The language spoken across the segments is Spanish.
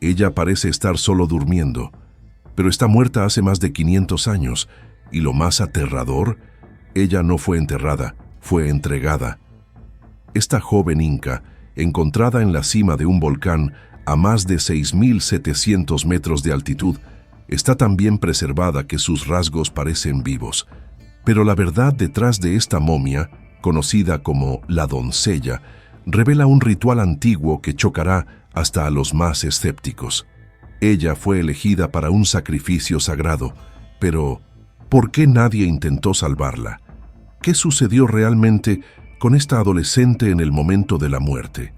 Ella parece estar solo durmiendo, pero está muerta hace más de 500 años, y lo más aterrador, ella no fue enterrada, fue entregada. Esta joven inca, encontrada en la cima de un volcán a más de 6.700 metros de altitud, está tan bien preservada que sus rasgos parecen vivos. Pero la verdad detrás de esta momia, conocida como la doncella, revela un ritual antiguo que chocará hasta a los más escépticos. Ella fue elegida para un sacrificio sagrado, pero ¿por qué nadie intentó salvarla? ¿Qué sucedió realmente con esta adolescente en el momento de la muerte?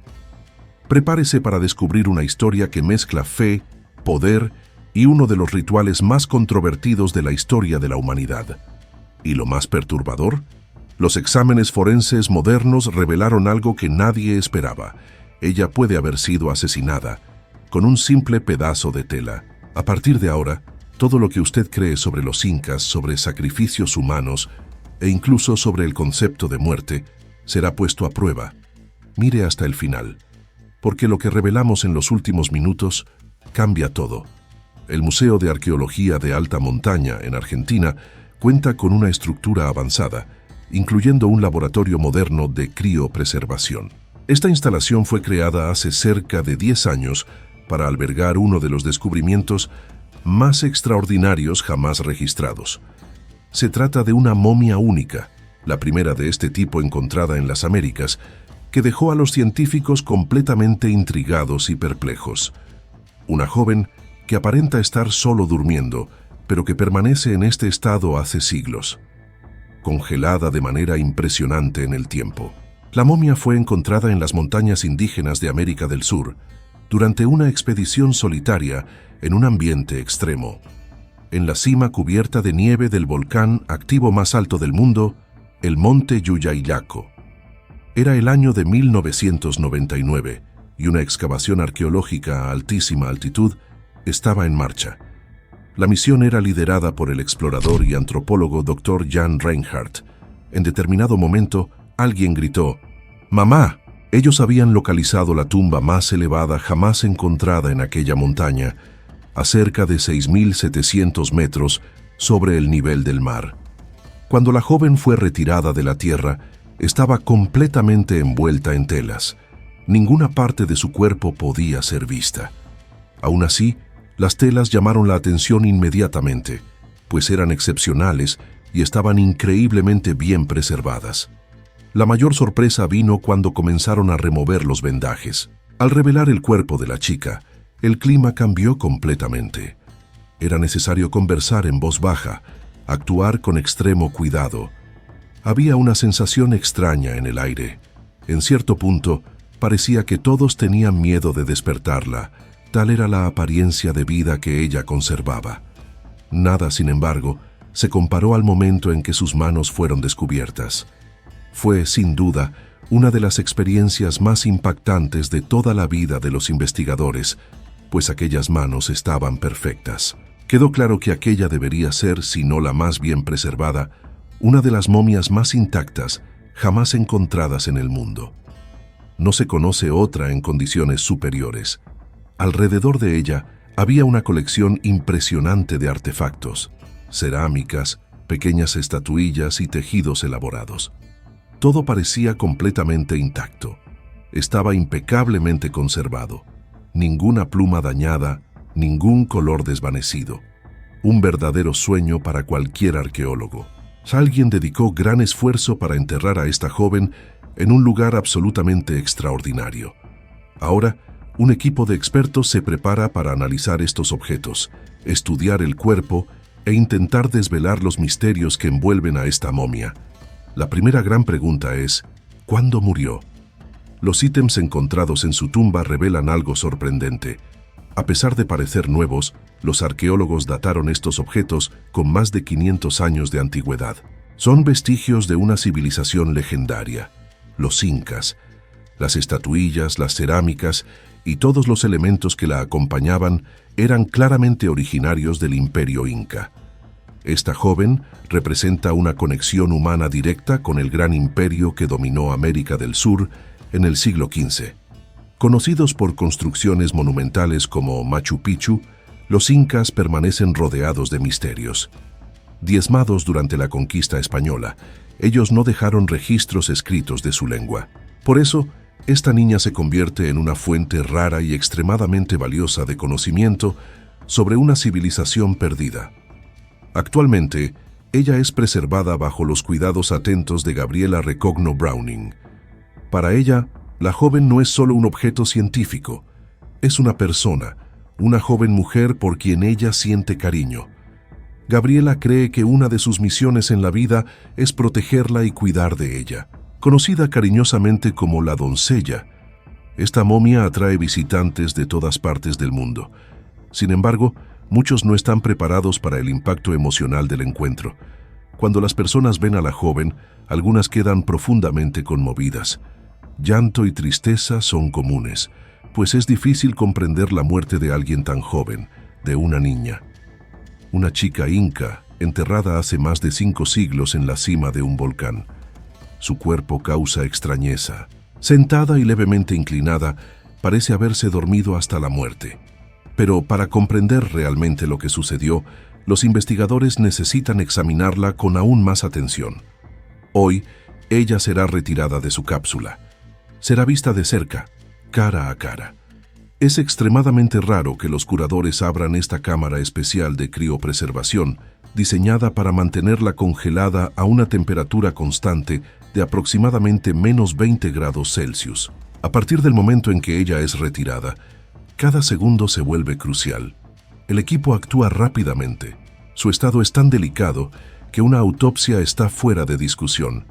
Prepárese para descubrir una historia que mezcla fe, poder y uno de los rituales más controvertidos de la historia de la humanidad. ¿Y lo más perturbador? Los exámenes forenses modernos revelaron algo que nadie esperaba. Ella puede haber sido asesinada con un simple pedazo de tela. A partir de ahora, todo lo que usted cree sobre los incas, sobre sacrificios humanos e incluso sobre el concepto de muerte, será puesto a prueba. Mire hasta el final, porque lo que revelamos en los últimos minutos cambia todo. El Museo de Arqueología de Alta Montaña, en Argentina, cuenta con una estructura avanzada, incluyendo un laboratorio moderno de criopreservación. Esta instalación fue creada hace cerca de 10 años para albergar uno de los descubrimientos más extraordinarios jamás registrados. Se trata de una momia única, la primera de este tipo encontrada en las Américas, que dejó a los científicos completamente intrigados y perplejos. Una joven que aparenta estar solo durmiendo, pero que permanece en este estado hace siglos, congelada de manera impresionante en el tiempo. La momia fue encontrada en las montañas indígenas de América del Sur, durante una expedición solitaria en un ambiente extremo. En la cima cubierta de nieve del volcán activo más alto del mundo, el monte Llullaillaco. Era el año de 1999 y una excavación arqueológica a altísima altitud estaba en marcha. La misión era liderada por el explorador y antropólogo Dr. Jan Reinhardt. En determinado momento, alguien gritó, «¡Mamá!». Ellos habían localizado la tumba más elevada jamás encontrada en aquella montaña, a cerca de 6.700 metros sobre el nivel del mar. Cuando la joven fue retirada de la tierra, estaba completamente envuelta en telas. Ninguna parte de su cuerpo podía ser vista. Aún así, las telas llamaron la atención inmediatamente, pues eran excepcionales y estaban increíblemente bien preservadas. La mayor sorpresa vino cuando comenzaron a remover los vendajes. Al revelar el cuerpo de la chica, el clima cambió completamente. Era necesario conversar en voz baja, actuar con extremo cuidado. Había una sensación extraña en el aire. En cierto punto, parecía que todos tenían miedo de despertarla. Tal era la apariencia de vida que ella conservaba. Nada, sin embargo, se comparó al momento en que sus manos fueron descubiertas. Fue, sin duda, una de las experiencias más impactantes de toda la vida de los investigadores, pues aquellas manos estaban perfectas. Quedó claro que aquella debería ser, si no la más bien preservada, una de las momias más intactas jamás encontradas en el mundo. No se conoce otra en condiciones superiores. Alrededor de ella había una colección impresionante de artefactos, cerámicas, pequeñas estatuillas y tejidos elaborados. Todo parecía completamente intacto. Estaba impecablemente conservado. Ninguna pluma dañada, ningún color desvanecido. Un verdadero sueño para cualquier arqueólogo. Alguien dedicó gran esfuerzo para enterrar a esta joven en un lugar absolutamente extraordinario. Ahora, un equipo de expertos se prepara para analizar estos objetos, estudiar el cuerpo e intentar desvelar los misterios que envuelven a esta momia. La primera gran pregunta es, ¿cuándo murió? Los ítems encontrados en su tumba revelan algo sorprendente. A pesar de parecer nuevos, los arqueólogos dataron estos objetos con más de 500 años de antigüedad. Son vestigios de una civilización legendaria, los incas. Las estatuillas, las cerámicas y todos los elementos que la acompañaban eran claramente originarios del Imperio Inca. Esta joven representa una conexión humana directa con el gran imperio que dominó América del Sur en el siglo XV. Conocidos por construcciones monumentales como Machu Picchu, los incas permanecen rodeados de misterios. Diezmados durante la conquista española, ellos no dejaron registros escritos de su lengua. Por eso, esta niña se convierte en una fuente rara y extremadamente valiosa de conocimiento sobre una civilización perdida. Actualmente, ella es preservada bajo los cuidados atentos de Gabriela Recogno Browning. Para ella, la joven no es solo un objeto científico, es una persona, una joven mujer por quien ella siente cariño. Gabriela cree que una de sus misiones en la vida es protegerla y cuidar de ella. Conocida cariñosamente como la doncella, esta momia atrae visitantes de todas partes del mundo. Sin embargo, muchos no están preparados para el impacto emocional del encuentro. Cuando las personas ven a la joven, algunas quedan profundamente conmovidas. Llanto y tristeza son comunes, pues es difícil comprender la muerte de alguien tan joven, de una niña. Una chica inca, enterrada hace más de 5 siglos en la cima de un volcán. Su cuerpo causa extrañeza. Sentada y levemente inclinada, parece haberse dormido hasta la muerte. Pero para comprender realmente lo que sucedió, los investigadores necesitan examinarla con aún más atención. Hoy, ella será retirada de su cápsula. Será vista de cerca, cara a cara. Es extremadamente raro que los curadores abran esta cámara especial de criopreservación, diseñada para mantenerla congelada a una temperatura constante de aproximadamente menos 20 grados Celsius. A partir del momento en que ella es retirada, cada segundo se vuelve crucial. El equipo actúa rápidamente. Su estado es tan delicado que una autopsia está fuera de discusión.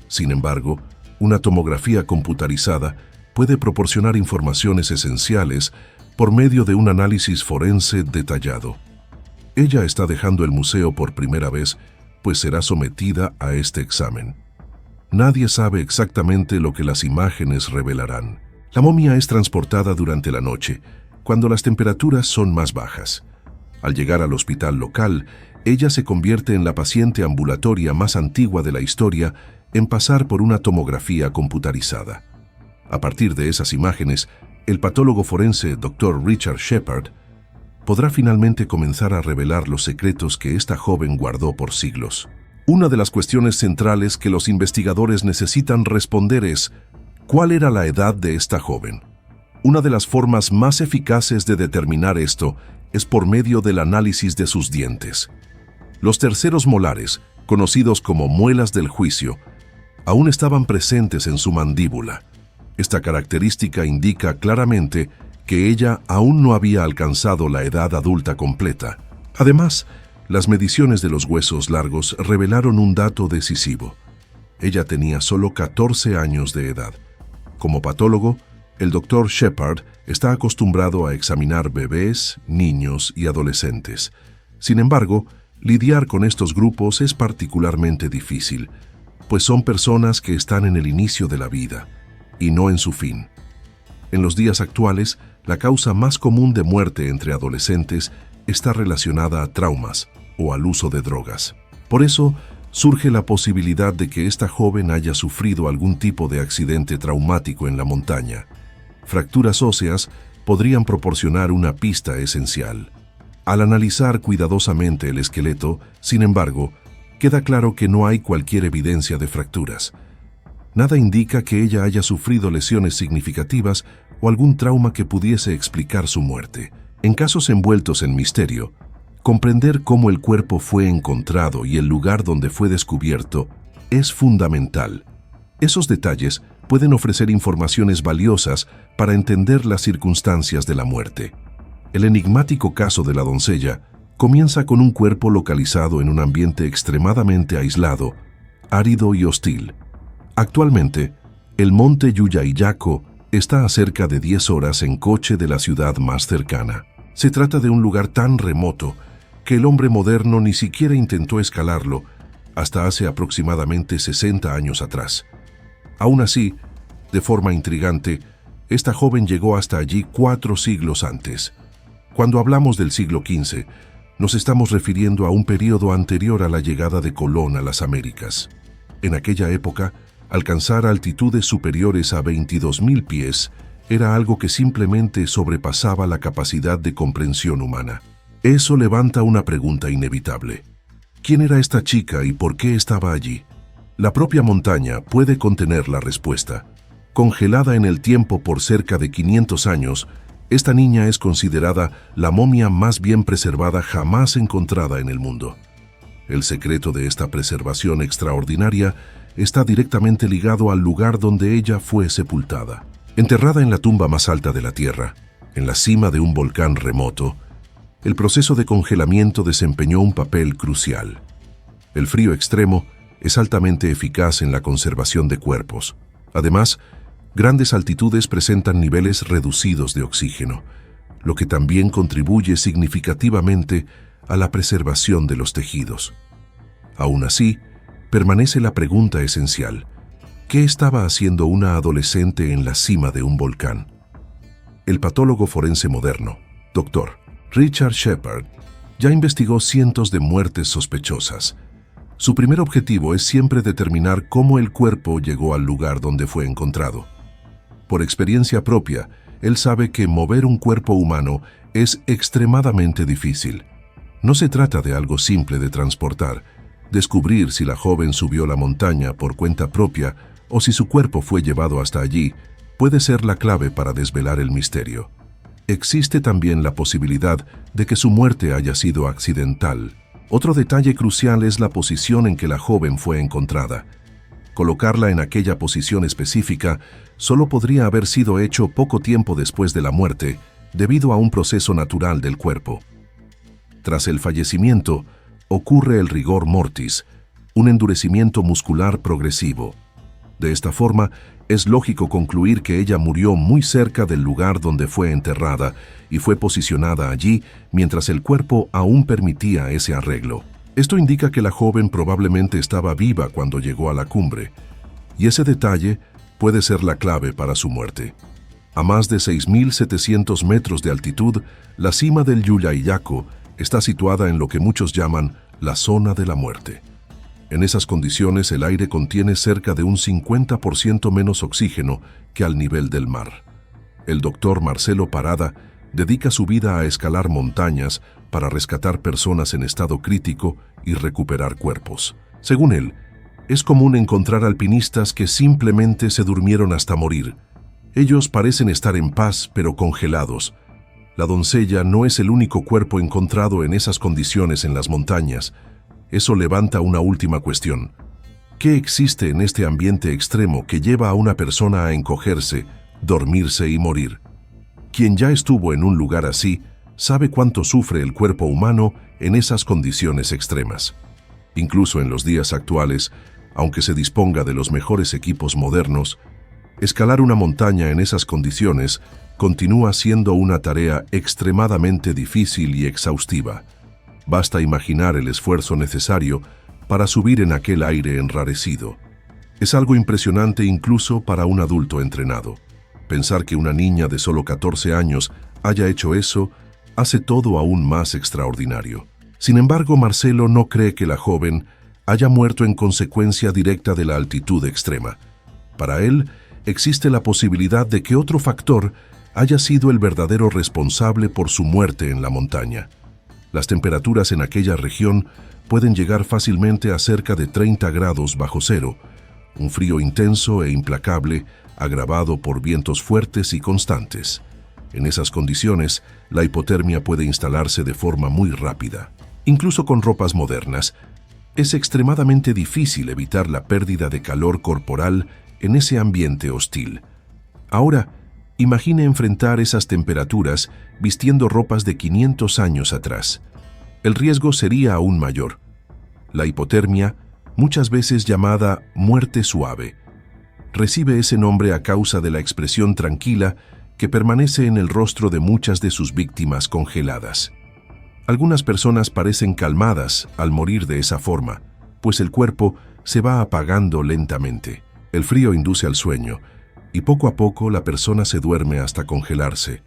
Sin embargo, una tomografía computarizada puede proporcionar informaciones esenciales por medio de un análisis forense detallado. Ella está dejando el museo por primera vez, pues será sometida a este examen. Nadie sabe exactamente lo que las imágenes revelarán. La momia es transportada durante la noche, cuando las temperaturas son más bajas. Al llegar al hospital local, ella se convierte en la paciente ambulatoria más antigua de la historia en pasar por una tomografía computarizada. A partir de esas imágenes, el patólogo forense Dr. Richard Shepard podrá finalmente comenzar a revelar los secretos que esta joven guardó por siglos. Una de las cuestiones centrales que los investigadores necesitan responder es: ¿cuál era la edad de esta joven? Una de las formas más eficaces de determinar esto es por medio del análisis de sus dientes. Los terceros molares, conocidos como muelas del juicio, aún estaban presentes en su mandíbula. Esta característica indica claramente que ella aún no había alcanzado la edad adulta completa. Además, las mediciones de los huesos largos revelaron un dato decisivo. Ella tenía solo 14 años de edad. Como patólogo, el Dr. Shepard está acostumbrado a examinar bebés, niños y adolescentes. Sin embargo, lidiar con estos grupos es particularmente difícil, pues son personas que están en el inicio de la vida y no en su fin. En los días actuales, la causa más común de muerte entre adolescentes está relacionada a traumas o al uso de drogas. Por eso, surge la posibilidad de que esta joven haya sufrido algún tipo de accidente traumático en la montaña. Fracturas óseas podrían proporcionar una pista esencial. Al analizar cuidadosamente el esqueleto, sin embargo, queda claro que no hay cualquier evidencia de fracturas. Nada indica que ella haya sufrido lesiones significativas o algún trauma que pudiese explicar su muerte. En casos envueltos en misterio, comprender cómo el cuerpo fue encontrado y el lugar donde fue descubierto es fundamental. Esos detalles pueden ofrecer informaciones valiosas para entender las circunstancias de la muerte. El enigmático caso de la doncella comienza con un cuerpo localizado en un ambiente extremadamente aislado, árido y hostil. Actualmente, el monte Yuyayaco está a cerca de 10 horas en coche de la ciudad más cercana. Se trata de un lugar tan remoto que el hombre moderno ni siquiera intentó escalarlo hasta hace aproximadamente 60 años atrás. Aún así, de forma intrigante, esta joven llegó hasta allí 4 siglos antes. Cuando hablamos del siglo XV, nos estamos refiriendo a un período anterior a la llegada de Colón a las Américas. En aquella época, alcanzar altitudes superiores a 22.000 pies era algo que simplemente sobrepasaba la capacidad de comprensión humana. Eso levanta una pregunta inevitable. ¿Quién era esta chica y por qué estaba allí? La propia montaña puede contener la respuesta. Congelada en el tiempo por cerca de 500 años, esta niña es considerada la momia más bien preservada jamás encontrada en el mundo. El secreto de esta preservación extraordinaria está directamente ligado al lugar donde ella fue sepultada. Enterrada en la tumba más alta de la Tierra, en la cima de un volcán remoto, el proceso de congelamiento desempeñó un papel crucial. El frío extremo es altamente eficaz en la conservación de cuerpos. Además, grandes altitudes presentan niveles reducidos de oxígeno, lo que también contribuye significativamente a la preservación de los tejidos. Aún así, permanece la pregunta esencial: ¿qué estaba haciendo una adolescente en la cima de un volcán? El patólogo forense moderno, Dr. Richard Shepard, ya investigó cientos de muertes sospechosas. Su primer objetivo es siempre determinar cómo el cuerpo llegó al lugar donde fue encontrado. Por experiencia propia, él sabe que mover un cuerpo humano es extremadamente difícil. No se trata de algo simple de transportar. Descubrir si la joven subió la montaña por cuenta propia o si su cuerpo fue llevado hasta allí puede ser la clave para desvelar el misterio. Existe también la posibilidad de que su muerte haya sido accidental. Otro detalle crucial es la posición en que la joven fue encontrada. Colocarla en aquella posición específica solo podría haber sido hecho poco tiempo después de la muerte, debido a un proceso natural del cuerpo. Tras el fallecimiento, ocurre el rigor mortis, un endurecimiento muscular progresivo. De esta forma, es lógico concluir que ella murió muy cerca del lugar donde fue enterrada y fue posicionada allí mientras el cuerpo aún permitía ese arreglo. Esto indica que la joven probablemente estaba viva cuando llegó a la cumbre, y ese detalle puede ser la clave para su muerte. A más de 6.700 metros de altitud, la cima del Yuyayaco está situada en lo que muchos llaman la zona de la muerte. En esas condiciones, el aire contiene cerca de un 50% menos oxígeno que al nivel del mar. El doctor Marcelo Parada dedica su vida a escalar montañas para rescatar personas en estado crítico y recuperar cuerpos. Según él, es común encontrar alpinistas que simplemente se durmieron hasta morir. Ellos parecen estar en paz, pero congelados. La doncella no es el único cuerpo encontrado en esas condiciones en las montañas. Eso levanta una última cuestión. ¿Qué existe en este ambiente extremo que lleva a una persona a encogerse, dormirse y morir? Quien ya estuvo en un lugar así, sabe cuánto sufre el cuerpo humano en esas condiciones extremas. Incluso en los días actuales, aunque se disponga de los mejores equipos modernos, escalar una montaña en esas condiciones continúa siendo una tarea extremadamente difícil y exhaustiva. Basta imaginar el esfuerzo necesario para subir en aquel aire enrarecido. Es algo impresionante incluso para un adulto entrenado. Pensar que una niña de solo 14 años haya hecho eso hace todo aún más extraordinario. Sin embargo, Marcelo no cree que la joven haya muerto en consecuencia directa de la altitud extrema. Para él, existe la posibilidad de que otro factor haya sido el verdadero responsable por su muerte en la montaña. Las temperaturas en aquella región pueden llegar fácilmente a cerca de 30 grados bajo cero, un frío intenso e implacable agravado por vientos fuertes y constantes. En esas condiciones, la hipotermia puede instalarse de forma muy rápida. Incluso con ropas modernas, es extremadamente difícil evitar la pérdida de calor corporal en ese ambiente hostil. Ahora, imagine enfrentar esas temperaturas vistiendo ropas de 500 años atrás. El riesgo sería aún mayor. La hipotermia, muchas veces llamada muerte suave, recibe ese nombre a causa de la expresión tranquila que permanece en el rostro de muchas de sus víctimas congeladas. Algunas personas parecen calmadas al morir de esa forma, pues el cuerpo se va apagando lentamente. El frío induce al sueño, y poco a poco la persona se duerme hasta congelarse,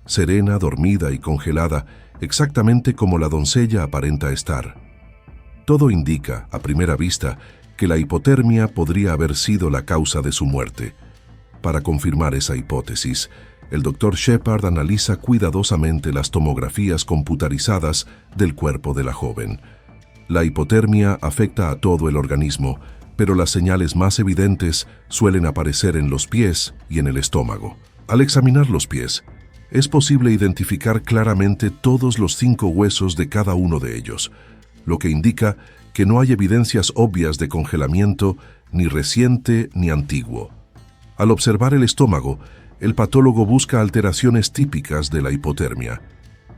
serena, dormida y congelada, exactamente como la doncella aparenta estar. Todo indica, a primera vista, que la hipotermia podría haber sido la causa de su muerte. Para confirmar esa hipótesis, el Dr. Shepard analiza cuidadosamente las tomografías computarizadas del cuerpo de la joven. La hipotermia afecta a todo el organismo, pero las señales más evidentes suelen aparecer en los pies y en el estómago. Al examinar los pies, es posible identificar claramente todos los 5 huesos de cada uno de ellos, lo que indica que no hay evidencias obvias de congelamiento, ni reciente ni antiguo. Al observar el estómago, el patólogo busca alteraciones típicas de la hipotermia,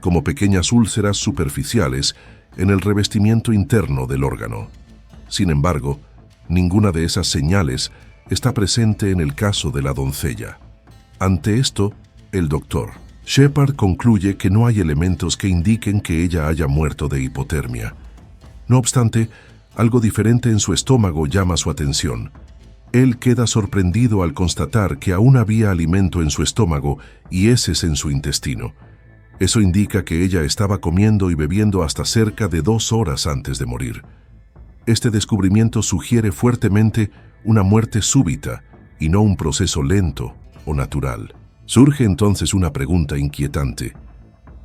como pequeñas úlceras superficiales en el revestimiento interno del órgano. Sin embargo, ninguna de esas señales está presente en el caso de la doncella. Ante esto, el doctor Shepard concluye que no hay elementos que indiquen que ella haya muerto de hipotermia. No obstante, algo diferente en su estómago llama su atención. Él queda sorprendido al constatar que aún había alimento en su estómago y heces en su intestino. Eso indica que ella estaba comiendo y bebiendo hasta cerca de 2 horas antes de morir. Este descubrimiento sugiere fuertemente una muerte súbita y no un proceso lento o natural. Surge entonces una pregunta inquietante.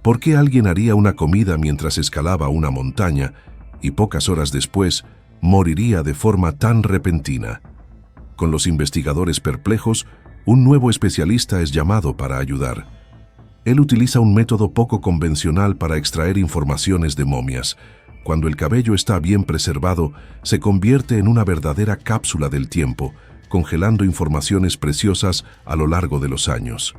¿Por qué alguien haría una comida mientras escalaba una montaña y pocas horas después moriría de forma tan repentina? Con los investigadores perplejos, un nuevo especialista es llamado para ayudar. Él utiliza un método poco convencional para extraer informaciones de momias. Cuando el cabello está bien preservado, se convierte en una verdadera cápsula del tiempo, congelando informaciones preciosas a lo largo de los años.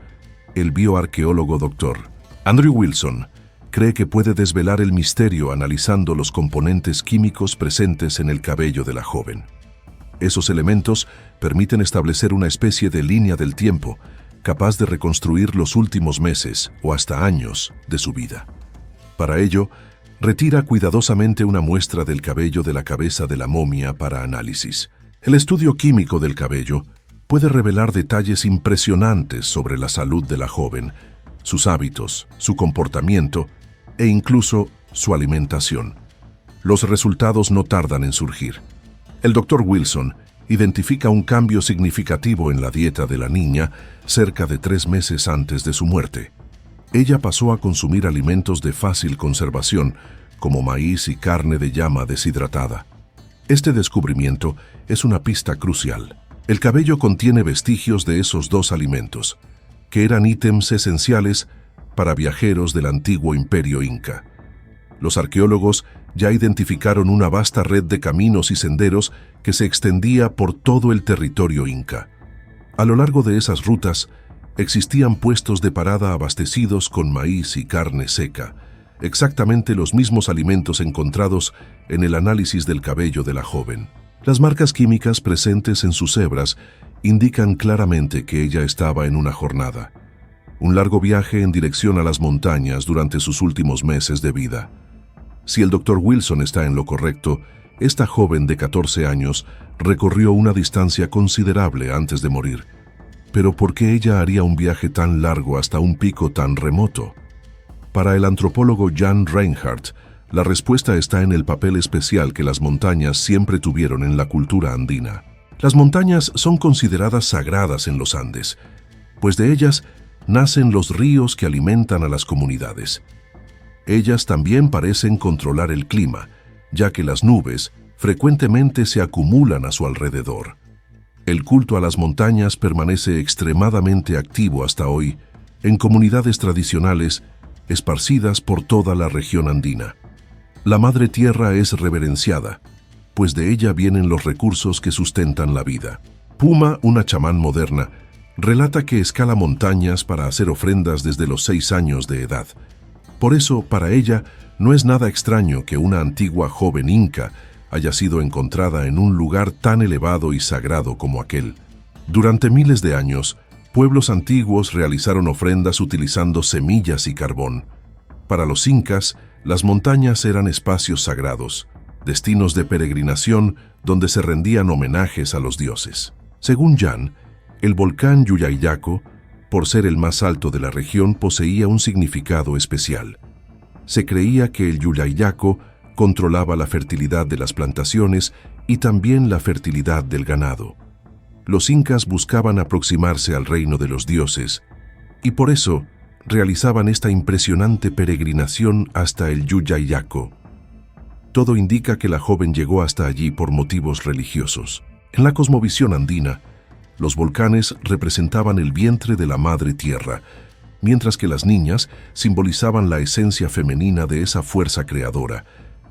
El bioarqueólogo Dr. Andrew Wilson cree que puede desvelar el misterio analizando los componentes químicos presentes en el cabello de la joven. Esos elementos permiten establecer una especie de línea del tiempo, capaz de reconstruir los últimos meses o hasta años de su vida. Para ello, retira cuidadosamente una muestra del cabello de la cabeza de la momia para análisis. El estudio químico del cabello puede revelar detalles impresionantes sobre la salud de la joven, sus hábitos, su comportamiento e incluso su alimentación. Los resultados no tardan en surgir. El Dr. Wilson identifica un cambio significativo en la dieta de la niña cerca de 3 meses antes de su muerte. Ella pasó a consumir alimentos de fácil conservación, como maíz y carne de llama deshidratada. Este descubrimiento es una pista crucial. El cabello contiene vestigios de esos 2 alimentos, que eran ítems esenciales para viajeros del antiguo imperio inca. Los arqueólogos ya identificaron una vasta red de caminos y senderos que se extendía por todo el territorio inca. A lo largo de esas rutas, existían puestos de parada abastecidos con maíz y carne seca, exactamente los mismos alimentos encontrados en el análisis del cabello de la joven. Las marcas químicas presentes en sus hebras indican claramente que ella estaba en una jornada, un largo viaje en dirección a las montañas durante sus últimos meses de vida. Si el Dr. Wilson está en lo correcto, esta joven de 14 años recorrió una distancia considerable antes de morir. Pero ¿por qué ella haría un viaje tan largo hasta un pico tan remoto? Para el antropólogo Jan Reinhardt, la respuesta está en el papel especial que las montañas siempre tuvieron en la cultura andina. Las montañas son consideradas sagradas en los Andes, pues de ellas nacen los ríos que alimentan a las comunidades. Ellas también parecen controlar el clima, ya que las nubes frecuentemente se acumulan a su alrededor. El culto a las montañas permanece extremadamente activo hasta hoy en comunidades tradicionales esparcidas por toda la región andina. La Madre Tierra es reverenciada, pues de ella vienen los recursos que sustentan la vida. Puma, una chamán moderna, relata que escala montañas para hacer ofrendas desde los 6 años de edad. Por eso, para ella, no es nada extraño que una antigua joven inca haya sido encontrada en un lugar tan elevado y sagrado como aquel. Durante miles de años, pueblos antiguos realizaron ofrendas utilizando semillas y carbón. Para los incas, las montañas eran espacios sagrados, destinos de peregrinación donde se rendían homenajes a los dioses. Según Jan, el volcán Llullayaco, por ser el más alto de la región, poseía un significado especial. Se creía que el Llullayaco controlaba la fertilidad de las plantaciones y también la fertilidad del ganado. los incas buscaban aproximarse al reino de los dioses, y por eso realizaban esta impresionante peregrinación hasta el Llullayaco. Todo indica que la joven llegó hasta allí por motivos religiosos. En la cosmovisión andina, los volcanes representaban el vientre de la madre tierra, mientras que las niñas simbolizaban la esencia femenina de esa fuerza creadora.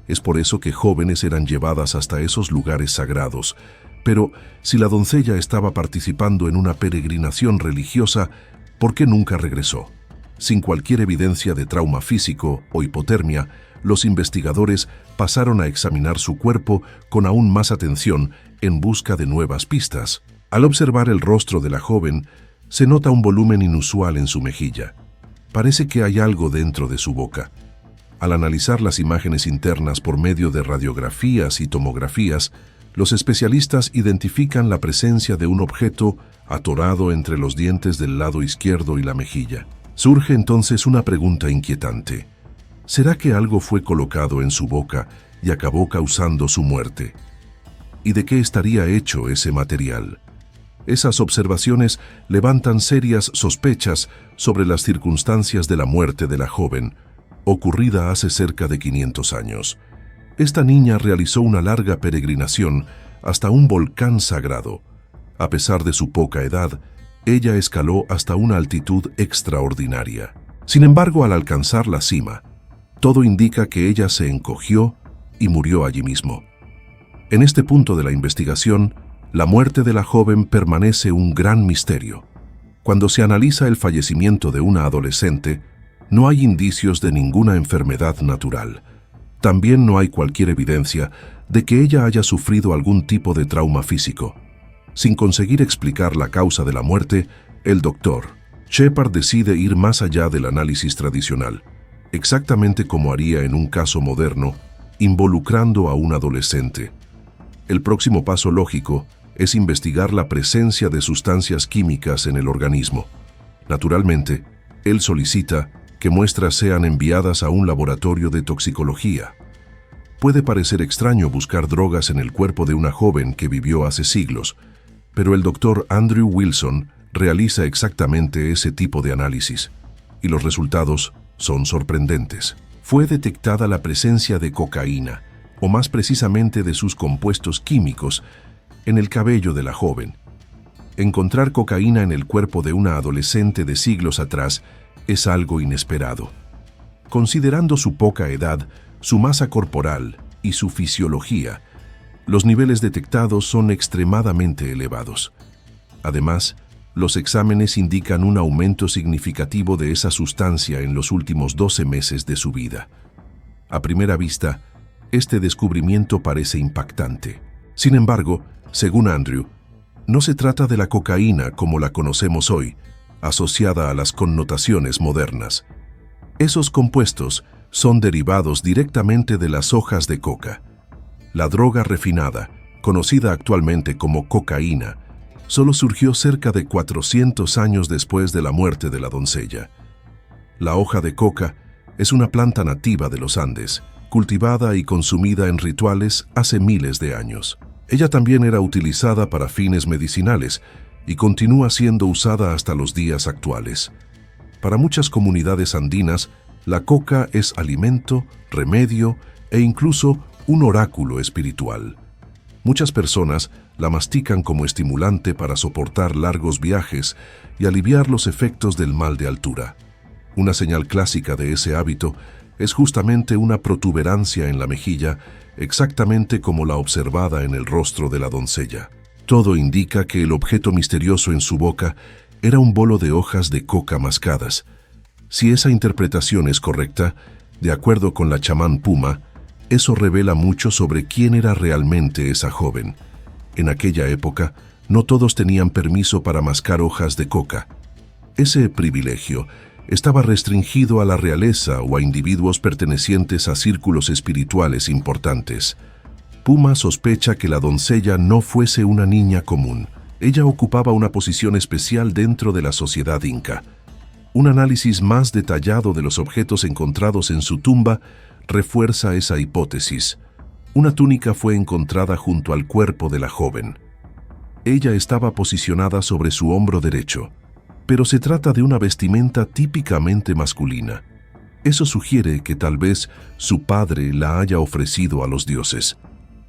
Es por eso que jóvenes eran llevadas hasta esos lugares sagrados. Pero si la doncella estaba participando en una peregrinación religiosa, ¿por qué nunca regresó? Sin cualquier evidencia de trauma físico o hipotermia, los investigadores pasaron a examinar su cuerpo con aún más atención en busca de nuevas pistas. Al observar el rostro de la joven, se nota un volumen inusual en su mejilla. Parece que hay algo dentro de su boca. Al analizar las imágenes internas por medio de radiografías y tomografías, los especialistas identifican la presencia de un objeto atorado entre los dientes del lado izquierdo y la mejilla. Surge entonces una pregunta inquietante. ¿Será que algo fue colocado en su boca y acabó causando su muerte? ¿Y de qué estaría hecho ese material? Esas observaciones levantan serias sospechas sobre las circunstancias de la muerte de la joven, ocurrida hace cerca de 500 años. Esta niña realizó una larga peregrinación hasta un volcán sagrado. A pesar de su poca edad, ella escaló hasta una altitud extraordinaria. Sin embargo, al alcanzar la cima, todo indica que ella se encogió y murió allí mismo. En este punto de la investigación, la muerte de la joven permanece un gran misterio. Cuando se analiza el fallecimiento de una adolescente, no hay indicios de ninguna enfermedad natural. También no hay cualquier evidencia de que ella haya sufrido algún tipo de trauma físico. Sin conseguir explicar la causa de la muerte, el doctor Shepard decide ir más allá del análisis tradicional, exactamente como haría en un caso moderno, involucrando a un adolescente. El próximo paso lógico es investigar la presencia de sustancias químicas en el organismo. Naturalmente, él solicita que muestras sean enviadas a un laboratorio de toxicología. Puede parecer extraño buscar drogas en el cuerpo de una joven que vivió hace siglos, pero el doctor Andrew Wilson realiza exactamente ese tipo de análisis, y los resultados son sorprendentes. Fue detectada la presencia de cocaína, o más precisamente de sus compuestos químicos, en el cabello de la joven. Encontrar cocaína en el cuerpo de una adolescente de siglos atrás es algo inesperado. Considerando su poca edad, su masa corporal y su fisiología, los niveles detectados son extremadamente elevados. Además, los exámenes indican un aumento significativo de esa sustancia en los últimos 12 meses de su vida. A primera vista, este descubrimiento parece impactante. Sin embargo, según Andrew, no se trata de la cocaína como la conocemos hoy, asociada a las connotaciones modernas. Esos compuestos son derivados directamente de las hojas de coca. La droga refinada, conocida actualmente como cocaína, solo surgió cerca de 400 años después de la muerte de la doncella. La hoja de coca es una planta nativa de los Andes, cultivada y consumida en rituales hace miles de años. Ella también era utilizada para fines medicinales y continúa siendo usada hasta los días actuales. Para muchas comunidades andinas, la coca es alimento, remedio e incluso un oráculo espiritual. Muchas personas la mastican como estimulante para soportar largos viajes y aliviar los efectos del mal de altura. Una señal clásica de ese hábito es justamente una protuberancia en la mejilla, exactamente como la observada en el rostro de la doncella. Todo indica que el objeto misterioso en su boca era un bolo de hojas de coca mascadas. Si esa interpretación es correcta, de acuerdo con la chamán Puma, eso revela mucho sobre quién era realmente esa joven. En aquella época, no todos tenían permiso para mascar hojas de coca. Ese privilegio estaba restringido a la realeza o a individuos pertenecientes a círculos espirituales importantes. Puma sospecha que la doncella no fuese una niña común. Ella ocupaba una posición especial dentro de la sociedad inca. Un análisis más detallado de los objetos encontrados en su tumba refuerza esa hipótesis. Una túnica fue encontrada junto al cuerpo de la joven. Ella estaba posicionada sobre su hombro derecho, pero se trata de una vestimenta típicamente masculina. Eso sugiere que tal vez su padre la haya ofrecido a los dioses.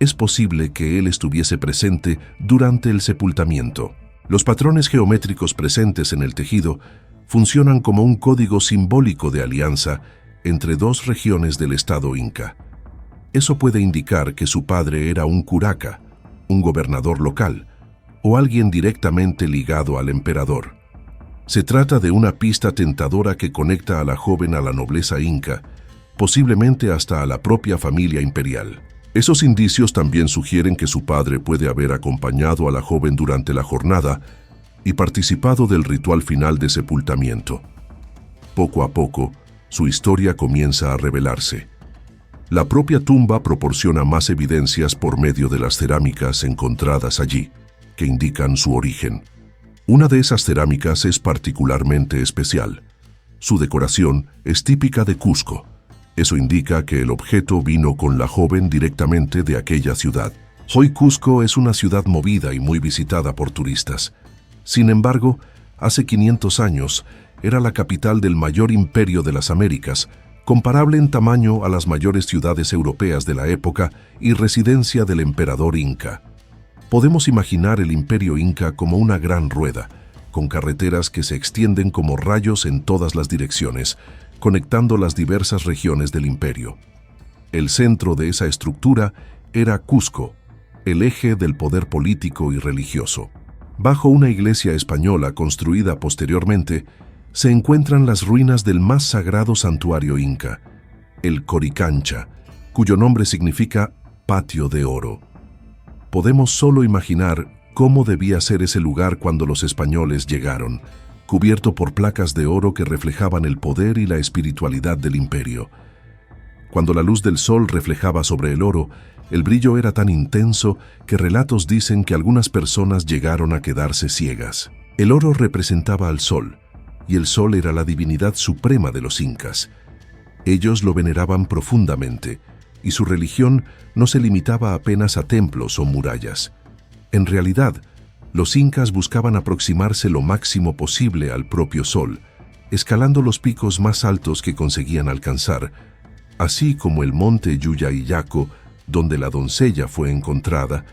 Es posible que él estuviese presente durante el sepultamiento. Los patrones geométricos presentes en el tejido funcionan como un código simbólico de alianza entre dos regiones del estado inca. Eso puede indicar que su padre era un curaca, un gobernador local, o alguien directamente ligado al emperador. Se trata de una pista tentadora que conecta a la joven a la nobleza inca, posiblemente hasta a la propia familia imperial. Esos indicios también sugieren que su padre puede haber acompañado a la joven durante la jornada y participado del ritual final de sepultamiento. Poco a poco, su historia comienza a revelarse. La propia tumba proporciona más evidencias por medio de las cerámicas encontradas allí, que indican su origen. Una de esas cerámicas es particularmente especial. Su decoración es típica de Cusco. Eso indica que el objeto vino con la joven directamente de aquella ciudad. Hoy Cusco es una ciudad movida y muy visitada por turistas. Sin embargo, hace 500 años era la capital del mayor imperio de las Américas, comparable en tamaño a las mayores ciudades europeas de la época y residencia del emperador inca. Podemos imaginar el imperio inca como una gran rueda, con carreteras que se extienden como rayos en todas las direcciones, conectando las diversas regiones del imperio. El centro de esa estructura era Cusco, el eje del poder político y religioso. Bajo una iglesia española construida posteriormente, se encuentran las ruinas del más sagrado santuario inca, el Coricancha, cuyo nombre significa patio de oro. Podemos solo imaginar cómo debía ser ese lugar cuando los españoles llegaron, cubierto por placas de oro que reflejaban el poder y la espiritualidad del imperio. Cuando la luz del sol reflejaba sobre el oro, el brillo era tan intenso que relatos dicen que algunas personas llegaron a quedarse ciegas. El oro representaba al sol, y el sol era la divinidad suprema de los incas. Ellos lo veneraban profundamente, y su religión no se limitaba apenas a templos o murallas. En realidad, los incas buscaban aproximarse lo máximo posible al propio sol, escalando los picos más altos que conseguían alcanzar, así como el monte Yuyayaco, donde la doncella fue encontrada.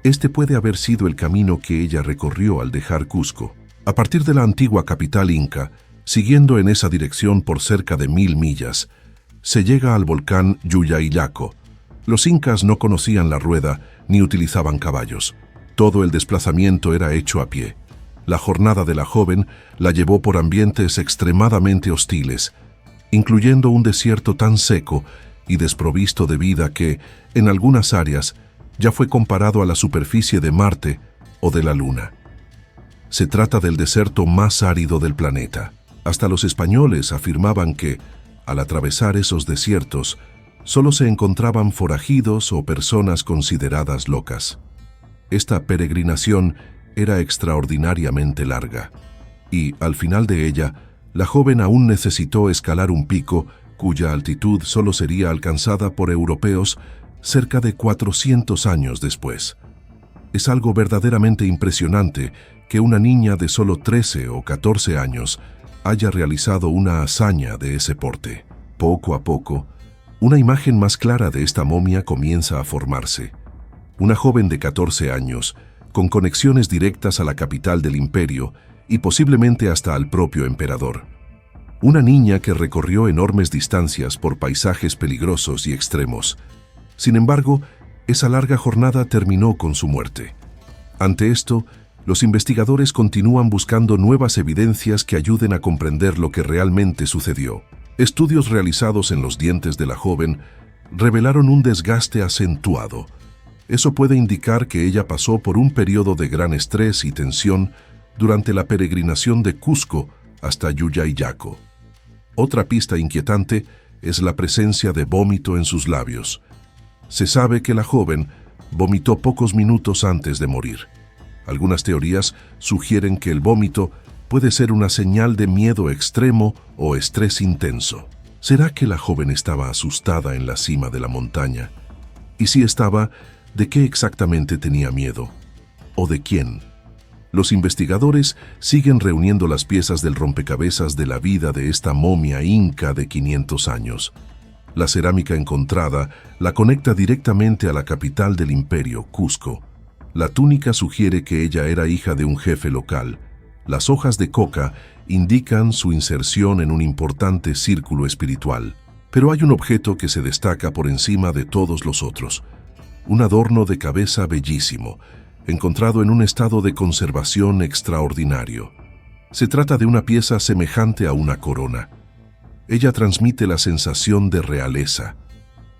Este puede haber sido el camino que ella recorrió al dejar Cusco. A partir de la antigua capital inca, siguiendo en esa dirección por cerca de 1000 millas, se llega al volcán Yuyayaco. Los incas no conocían la rueda ni utilizaban caballos. Todo el desplazamiento era hecho a pie. La jornada de la joven la llevó por ambientes extremadamente hostiles, incluyendo un desierto tan seco y desprovisto de vida que, en algunas áreas, ya fue comparado a la superficie de Marte o de la Luna. Se trata del desierto más árido del planeta. Hasta los españoles afirmaban que, al atravesar esos desiertos, solo se encontraban forajidos o personas consideradas locas. Esta peregrinación era extraordinariamente larga, y, al final de ella, la joven aún necesitó escalar un pico cuya altitud solo sería alcanzada por europeos cerca de 400 años después. Es algo verdaderamente impresionante que una niña de solo 13 o 14 años haya realizado una hazaña de ese porte. Poco a poco, una imagen más clara de esta momia comienza a formarse. Una joven de 14 años, con conexiones directas a la capital del imperio y posiblemente hasta al propio emperador. Una niña que recorrió enormes distancias por paisajes peligrosos y extremos. Sin embargo, esa larga jornada terminó con su muerte. Ante esto, los investigadores continúan buscando nuevas evidencias que ayuden a comprender lo que realmente sucedió. Estudios realizados en los dientes de la joven revelaron un desgaste acentuado. Eso puede indicar que ella pasó por un periodo de gran estrés y tensión durante la peregrinación de Cusco hasta Yuyayaco. Otra pista inquietante es la presencia de vómito en sus labios. Se sabe que la joven vomitó pocos minutos antes de morir. Algunas teorías sugieren que el vómito puede ser una señal de miedo extremo o estrés intenso. ¿Será que la joven estaba asustada en la cima de la montaña? Y si estaba, ¿de qué exactamente tenía miedo? ¿O de quién? Los investigadores siguen reuniendo las piezas del rompecabezas de la vida de esta momia inca de 500 años. La cerámica encontrada la conecta directamente a la capital del imperio, Cusco. La túnica sugiere que ella era hija de un jefe local. Las hojas de coca indican su inserción en un importante círculo espiritual. Pero hay un objeto que se destaca por encima de todos los otros. Un adorno de cabeza bellísimo, encontrado en un estado de conservación extraordinario. Se trata de una pieza semejante a una corona. Ella transmite la sensación de realeza.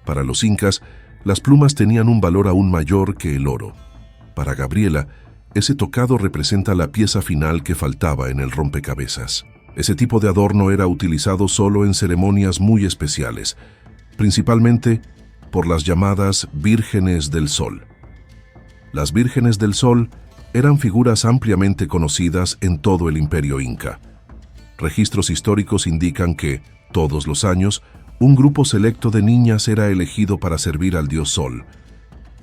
Para los incas, las plumas tenían un valor aún mayor que el oro. Para Gabriela, ese tocado representa la pieza final que faltaba en el rompecabezas. Ese tipo de adorno era utilizado solo en ceremonias muy especiales, principalmente por las llamadas Vírgenes del Sol. Las Vírgenes del Sol eran figuras ampliamente conocidas en todo el imperio inca. Registros históricos indican que, todos los años, un grupo selecto de niñas era elegido para servir al dios Sol.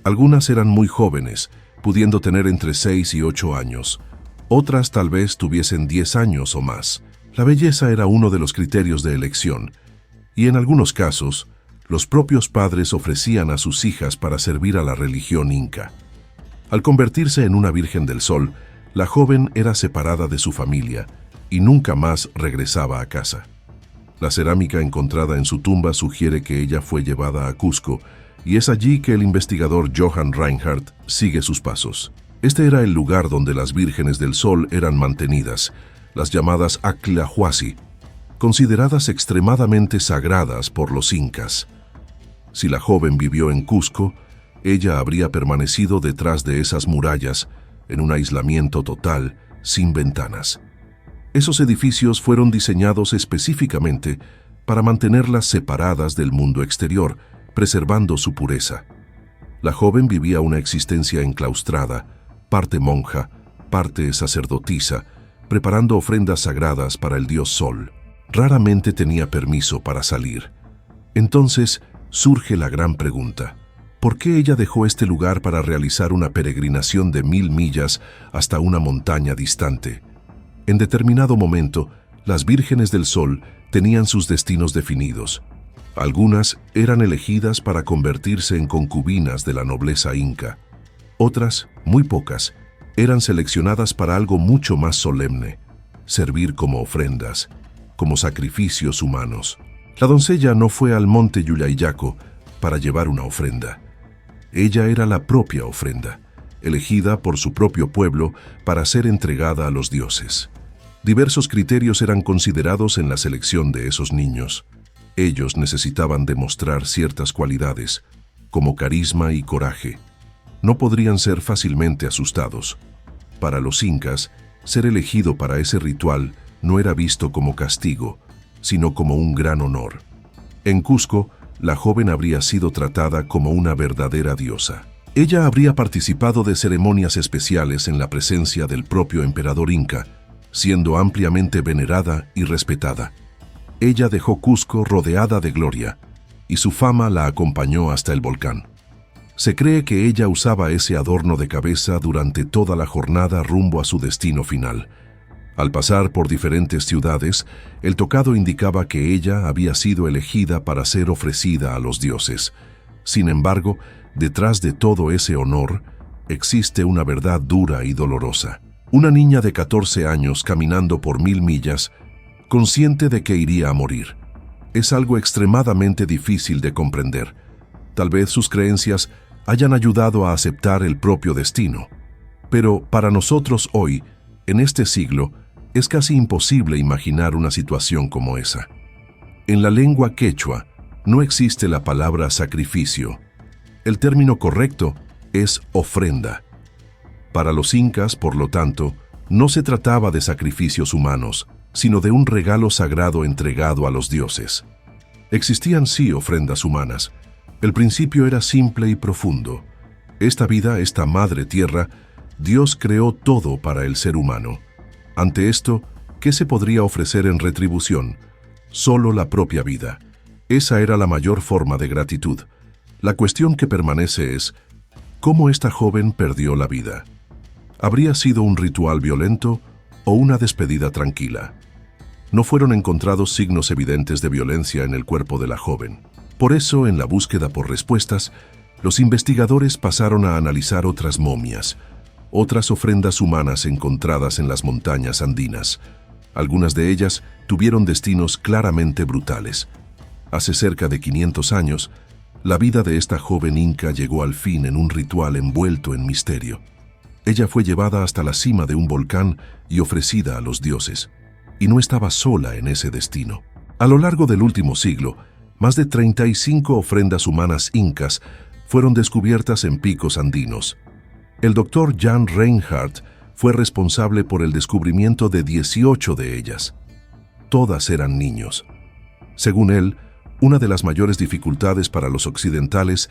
Algunas eran muy jóvenes, pudiendo tener entre 6 y 8 años. Otras tal vez tuviesen 10 años o más. La belleza era uno de los criterios de elección, y en algunos casos, los propios padres ofrecían a sus hijas para servir a la religión inca. Al convertirse en una Virgen del Sol, la joven era separada de su familia y nunca más regresaba a casa. La cerámica encontrada en su tumba sugiere que ella fue llevada a Cusco, y es allí que el investigador Johann Reinhardt sigue sus pasos. Este era el lugar donde las Vírgenes del Sol eran mantenidas, las llamadas Actlahuasi, consideradas extremadamente sagradas por los incas. Si la joven vivió en Cusco, ella habría permanecido detrás de esas murallas, en un aislamiento total, sin ventanas. Esos edificios fueron diseñados específicamente para mantenerlas separadas del mundo exterior, preservando su pureza. La joven vivía una existencia enclaustrada, parte monja, parte sacerdotisa, preparando ofrendas sagradas para el dios Sol. Raramente tenía permiso para salir. Entonces surge la gran pregunta: ¿por qué ella dejó este lugar para realizar una peregrinación de 1000 millas hasta una montaña distante? En determinado momento, las Vírgenes del Sol tenían sus destinos definidos. Algunas eran elegidas para convertirse en concubinas de la nobleza inca. Otras, muy pocas, eran seleccionadas para algo mucho más solemne: servir como ofrendas, como sacrificios humanos. La doncella no fue al monte Yuyayaco para llevar una ofrenda. Ella era la propia ofrenda, elegida por su propio pueblo para ser entregada a los dioses. Diversos criterios eran considerados en la selección de esos niños. Ellos necesitaban demostrar ciertas cualidades, como carisma y coraje. No podrían ser fácilmente asustados. Para los incas, ser elegido para ese ritual no era visto como castigo, sino como un gran honor. En Cusco, la joven habría sido tratada como una verdadera diosa. Ella habría participado de ceremonias especiales en la presencia del propio emperador inca, siendo ampliamente venerada y respetada. Ella dejó Cusco rodeada de gloria, y su fama la acompañó hasta el volcán. Se cree que ella usaba ese adorno de cabeza durante toda la jornada rumbo a su destino final. Al pasar por diferentes ciudades, el tocado indicaba que ella había sido elegida para ser ofrecida a los dioses. Sin embargo, detrás de todo ese honor, existe una verdad dura y dolorosa. Una niña de 14 años caminando por 1000 millas, consciente de que iría a morir. Es algo extremadamente difícil de comprender. Tal vez sus creencias hayan ayudado a aceptar el propio destino. Pero para nosotros hoy, en este siglo, es casi imposible imaginar una situación como esa. En la lengua quechua no existe la palabra sacrificio. El término correcto es ofrenda. Para los incas, por lo tanto, no se trataba de sacrificios humanos, sino de un regalo sagrado entregado a los dioses. Existían sí ofrendas humanas. El principio era simple y profundo. Esta vida, esta madre tierra, Dios creó todo para el ser humano. Ante esto, ¿qué se podría ofrecer en retribución? Solo la propia vida. Esa era la mayor forma de gratitud. La cuestión que permanece es, ¿cómo esta joven perdió la vida? ¿Habría sido un ritual violento o una despedida tranquila? No fueron encontrados signos evidentes de violencia en el cuerpo de la joven. Por eso, en la búsqueda por respuestas, los investigadores pasaron a analizar otras momias, otras ofrendas humanas encontradas en las montañas andinas. Algunas de ellas tuvieron destinos claramente brutales. Hace cerca de 500 años, la vida de esta joven inca llegó al fin en un ritual envuelto en misterio. Ella fue llevada hasta la cima de un volcán y ofrecida a los dioses. Y no estaba sola en ese destino. A lo largo del último siglo, más de 35 ofrendas humanas incas fueron descubiertas en picos andinos. El doctor Jan Reinhardt fue responsable por el descubrimiento de 18 de ellas. Todas eran niños. Según él, una de las mayores dificultades para los occidentales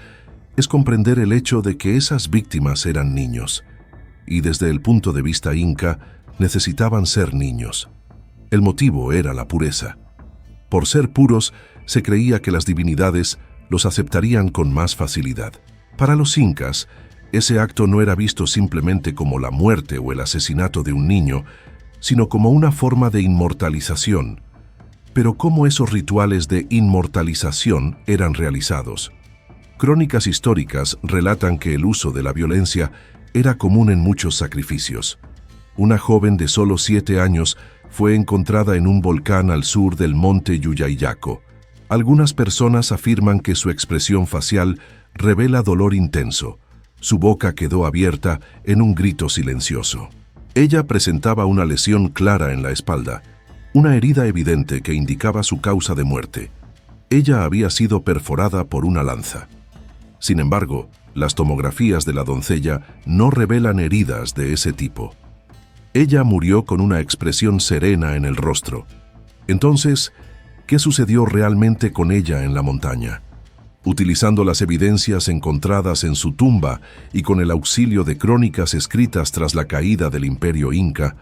es comprender el hecho de que esas víctimas eran niños, y desde el punto de vista inca, necesitaban ser niños. El motivo era la pureza. Por ser puros, se creía que las divinidades los aceptarían con más facilidad. Para los incas, ese acto no era visto simplemente como la muerte o el asesinato de un niño, sino como una forma de inmortalización. Pero ¿cómo esos rituales de inmortalización eran realizados? Crónicas históricas relatan que el uso de la violencia era común en muchos sacrificios. Una joven de solo 7 años fue encontrada en un volcán al sur del monte Yuyayaco. Algunas personas afirman que su expresión facial revela dolor intenso. Su boca quedó abierta en un grito silencioso. Ella presentaba una lesión clara en la espalda, una herida evidente que indicaba su causa de muerte. Ella había sido perforada por una lanza. Sin embargo, las tomografías de la doncella no revelan heridas de ese tipo. Ella murió con una expresión serena en el rostro. Entonces, ¿qué sucedió realmente con ella en la montaña? Utilizando las evidencias encontradas en su tumba y con el auxilio de crónicas escritas tras la caída del Imperio Inca,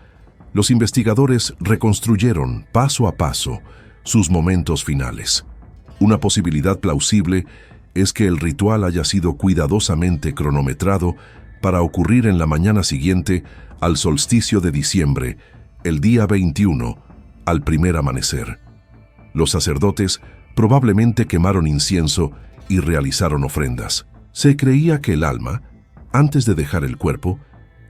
los investigadores reconstruyeron paso a paso sus momentos finales. Una posibilidad plausible es que el ritual haya sido cuidadosamente cronometrado para ocurrir en la mañana siguiente al solsticio de diciembre, el día 21, al primer amanecer. Los sacerdotes probablemente quemaron incienso y realizaron ofrendas. Se creía que el alma, antes de dejar el cuerpo,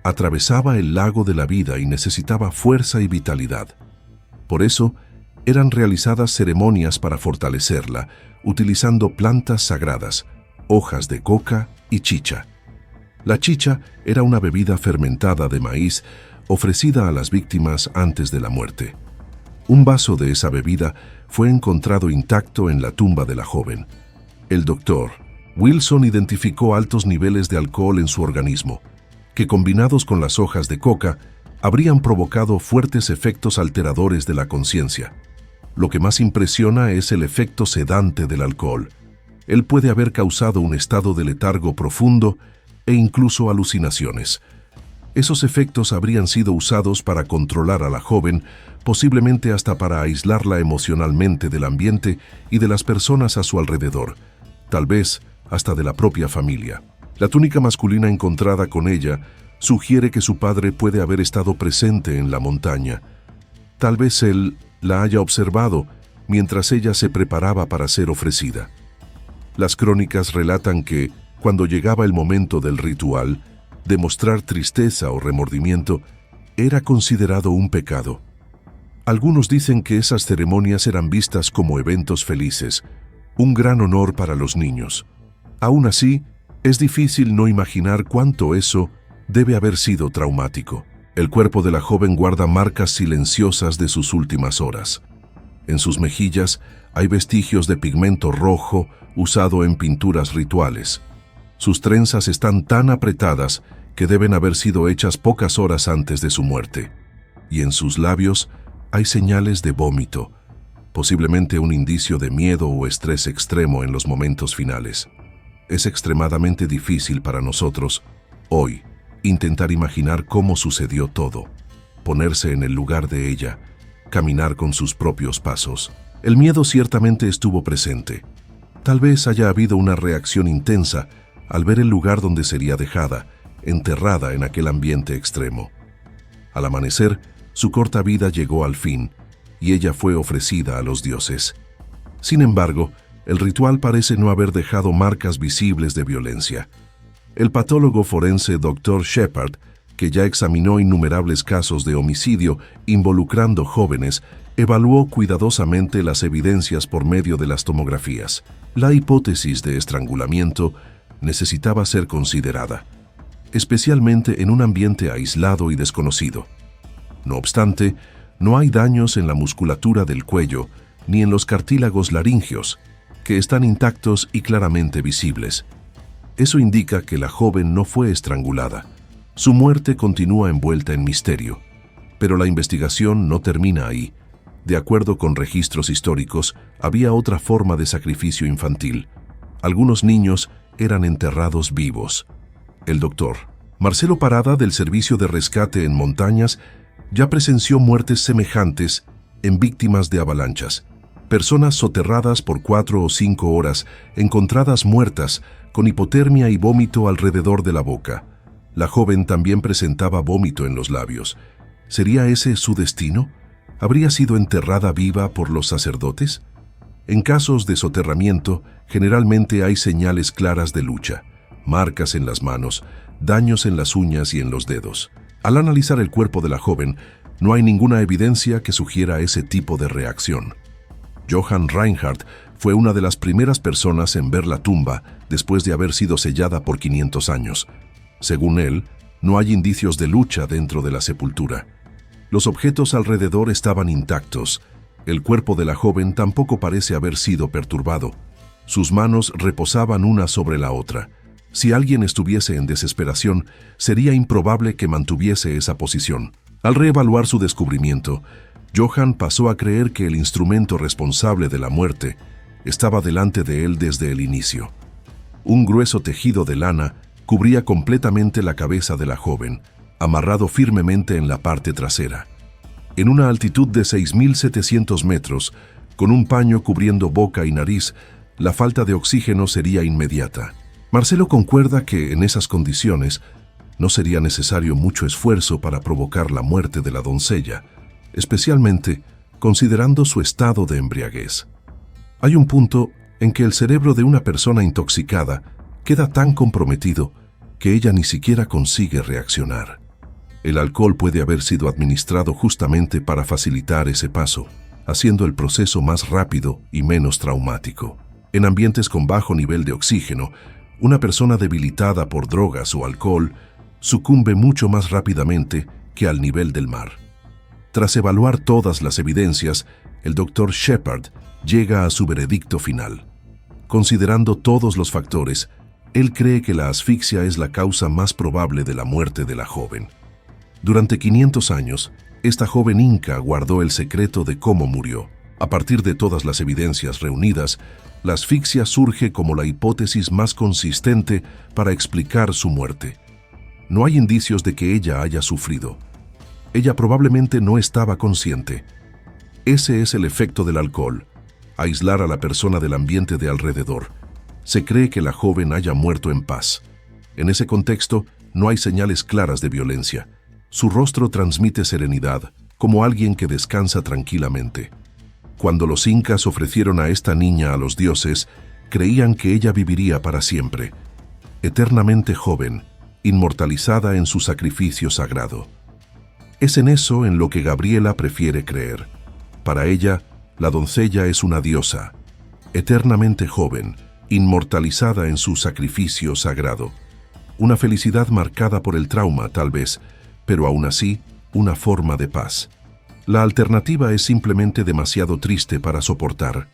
atravesaba el lago de la vida y necesitaba fuerza y vitalidad. Por eso, eran realizadas ceremonias para fortalecerla, utilizando plantas sagradas, hojas de coca y chicha. La chicha era una bebida fermentada de maíz ofrecida a las víctimas antes de la muerte. Un vaso de esa bebida fue encontrado intacto en la tumba de la joven. El doctor Wilson identificó altos niveles de alcohol en su organismo, que combinados con las hojas de coca, habrían provocado fuertes efectos alteradores de la conciencia. Lo que más impresiona es el efecto sedante del alcohol. Él puede haber causado un estado de letargo profundo e incluso alucinaciones. Esos efectos habrían sido usados para controlar a la joven, posiblemente hasta para aislarla emocionalmente del ambiente y de las personas a su alrededor, tal vez hasta de la propia familia. La túnica masculina encontrada con ella sugiere que su padre puede haber estado presente en la montaña. Tal vez él la haya observado mientras ella se preparaba para ser ofrecida. Las crónicas relatan que, cuando llegaba el momento del ritual, demostrar tristeza o remordimiento era considerado un pecado. Algunos dicen que esas ceremonias eran vistas como eventos felices, un gran honor para los niños. Aún así, es difícil no imaginar cuánto eso debe haber sido traumático. El cuerpo de la joven guarda marcas silenciosas de sus últimas horas. En sus mejillas hay vestigios de pigmento rojo usado en pinturas rituales. Sus trenzas están tan apretadas que deben haber sido hechas pocas horas antes de su muerte. Y en sus labios hay señales de vómito, posiblemente un indicio de miedo o estrés extremo en los momentos finales. Es extremadamente difícil para nosotros, hoy, intentar imaginar cómo sucedió todo, ponerse en el lugar de ella, caminar con sus propios pasos. El miedo ciertamente estuvo presente. Tal vez haya habido una reacción intensa al ver el lugar donde sería dejada, enterrada en aquel ambiente extremo. Al amanecer, su corta vida llegó al fin, y ella fue ofrecida a los dioses. Sin embargo, el ritual parece no haber dejado marcas visibles de violencia. El patólogo forense Dr. Shepard, que ya examinó innumerables casos de homicidio involucrando jóvenes, evaluó cuidadosamente las evidencias por medio de las tomografías. La hipótesis de estrangulamiento necesitaba ser considerada, especialmente en un ambiente aislado y desconocido. No obstante, no hay daños en la musculatura del cuello ni en los cartílagos laringeos, que están intactos y claramente visibles. Eso indica que la joven no fue estrangulada. Su muerte continúa envuelta en misterio, pero la investigación no termina ahí. De acuerdo con registros históricos, había otra forma de sacrificio infantil. Algunos niños eran enterrados vivos. El doctor Marcelo Parada, del Servicio de Rescate en Montañas, ya presenció muertes semejantes en víctimas de avalanchas. Personas soterradas por 4 o 5 horas, encontradas muertas, con hipotermia y vómito alrededor de la boca. La joven también presentaba vómito en los labios. ¿Sería ese su destino? ¿Habría sido enterrada viva por los sacerdotes? En casos de soterramiento, generalmente hay señales claras de lucha, marcas en las manos, daños en las uñas y en los dedos. Al analizar el cuerpo de la joven, no hay ninguna evidencia que sugiera ese tipo de reacción. Johann Reinhardt fue una de las primeras personas en ver la tumba después de haber sido sellada por 500 años. Según él, no hay indicios de lucha dentro de la sepultura. Los objetos alrededor estaban intactos. El cuerpo de la joven tampoco parece haber sido perturbado. Sus manos reposaban una sobre la otra. Si alguien estuviese en desesperación, sería improbable que mantuviese esa posición. Al reevaluar su descubrimiento, Johann pasó a creer que el instrumento responsable de la muerte estaba delante de él desde el inicio. Un grueso tejido de lana cubría completamente la cabeza de la joven, amarrado firmemente en la parte trasera. En una altitud de 6.700 metros, con un paño cubriendo boca y nariz, la falta de oxígeno sería inmediata. Marcelo concuerda que, en esas condiciones, no sería necesario mucho esfuerzo para provocar la muerte de la doncella, especialmente considerando su estado de embriaguez. Hay un punto en que el cerebro de una persona intoxicada queda tan comprometido que ella ni siquiera consigue reaccionar. El alcohol puede haber sido administrado justamente para facilitar ese paso, haciendo el proceso más rápido y menos traumático. En ambientes con bajo nivel de oxígeno, una persona debilitada por drogas o alcohol sucumbe mucho más rápidamente que al nivel del mar. Tras evaluar todas las evidencias, el Dr. Shepard llega a su veredicto final. Considerando todos los factores, él cree que la asfixia es la causa más probable de la muerte de la joven. Durante 500 años, esta joven inca guardó el secreto de cómo murió. A partir de todas las evidencias reunidas, la asfixia surge como la hipótesis más consistente para explicar su muerte. No hay indicios de que ella haya sufrido. Ella probablemente no estaba consciente. Ese es el efecto del alcohol: aislar a la persona del ambiente de alrededor. Se cree que la joven haya muerto en paz. En ese contexto, no hay señales claras de violencia. Su rostro transmite serenidad, como alguien que descansa tranquilamente. Cuando los incas ofrecieron a esta niña a los dioses, creían que ella viviría para siempre, eternamente joven, inmortalizada en su sacrificio sagrado. Es en eso en lo que Gabriela prefiere creer. Para ella, la doncella es una diosa, eternamente joven, inmortalizada en su sacrificio sagrado. Una felicidad marcada por el trauma, tal vez, pero aún así, una forma de paz. La alternativa es simplemente demasiado triste para soportar.